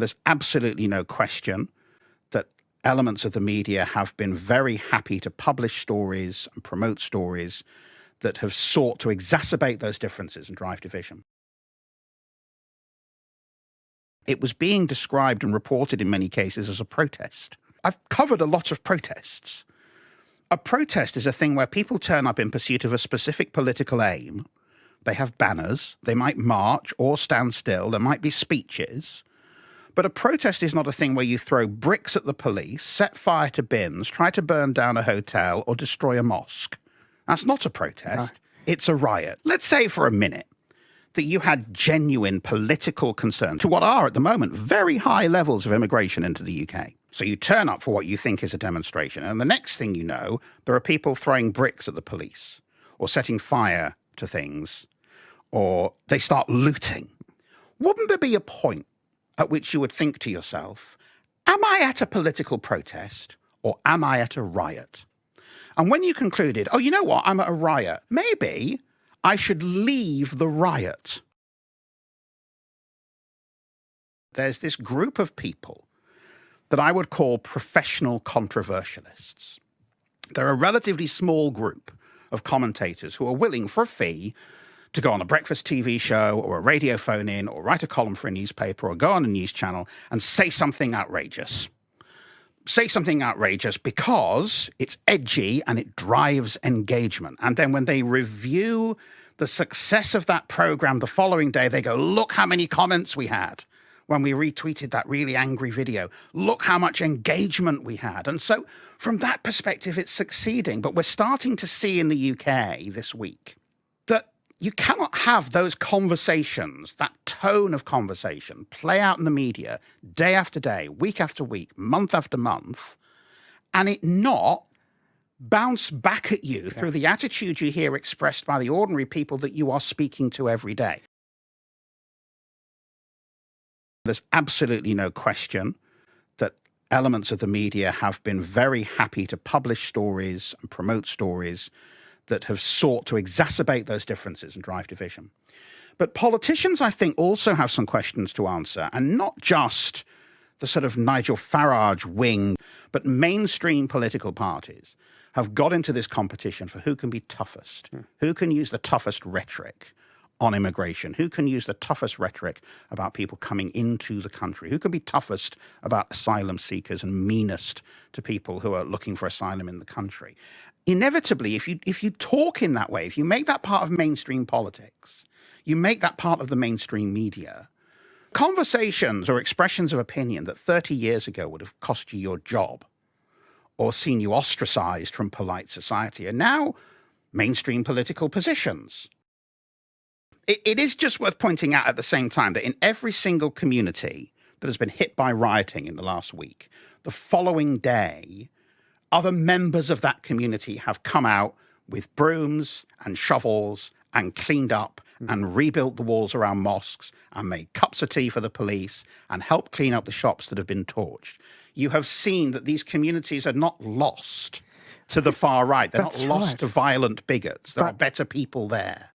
There's absolutely no question that elements of the media have been very happy to publish stories and promote stories that have sought to exacerbate those differences and drive division. It was being described and reported in many cases as a protest. I've covered a lot of protests. A protest is a thing where people turn up in pursuit of a specific political aim. They have banners, they might march or stand still, there might be speeches. But a protest is not a thing where you throw bricks at the police, set fire to bins, try to burn down a hotel or destroy a mosque. That's not a protest, it's a riot. Let's say for a minute that you had genuine political concerns to what are at the moment very high levels of immigration into the UK. So you turn up for what you think is a demonstration, and the next thing you know, there are people throwing bricks at the police or setting fire to things, or they start looting. Wouldn't there be a point at which you would think to yourself, am I at a political protest or am I at a riot? And when you concluded, oh, you know what, I'm at a riot, maybe I should leave the riot. There's this group of people that I would call professional controversialists. They're a relatively small group of commentators who are willing for a fee to go on a breakfast TV show or a radio phone-in or write a column for a newspaper or go on a news channel and say something outrageous. Say something outrageous because it's edgy and it drives engagement. And then when they review the success of that program the following day, they go, look how many comments we had when we retweeted that really angry video. Look how much engagement we had. And so from that perspective, it's succeeding. But we're starting to see in the UK this week that you cannot have those conversations, that tone of conversation, play out in the media day after day, week after week, month after month, and it not bounce back at you through the attitude you hear expressed by the ordinary people that you are speaking to every day. There's absolutely no question that elements of the media have been very happy to publish stories and promote stories that have sought to exacerbate those differences and drive division. But politicians, I think, also have some questions to answer, and not just the sort of Nigel Farage wing, but mainstream political parties have got into this competition for who can be toughest, who can use the toughest rhetoric on immigration, who can use the toughest rhetoric about people coming into the country, who can be toughest about asylum seekers and meanest to people who are looking for asylum in the country. Inevitably, if you talk in that way, if you make that part of mainstream politics, you make that part of the mainstream media, conversations or expressions of opinion that 30 years ago would have cost you your job or seen you ostracized from polite society are now mainstream political positions. It is just worth pointing out at the same time that in every single community that has been hit by rioting in the last week, the following day, other members of that community have come out with brooms and shovels and cleaned up and rebuilt the walls around mosques and made cups of tea for the police and helped clean up the shops that have been torched. You have seen that these communities are not lost to the far right. They're not lost to violent bigots. There are better people there.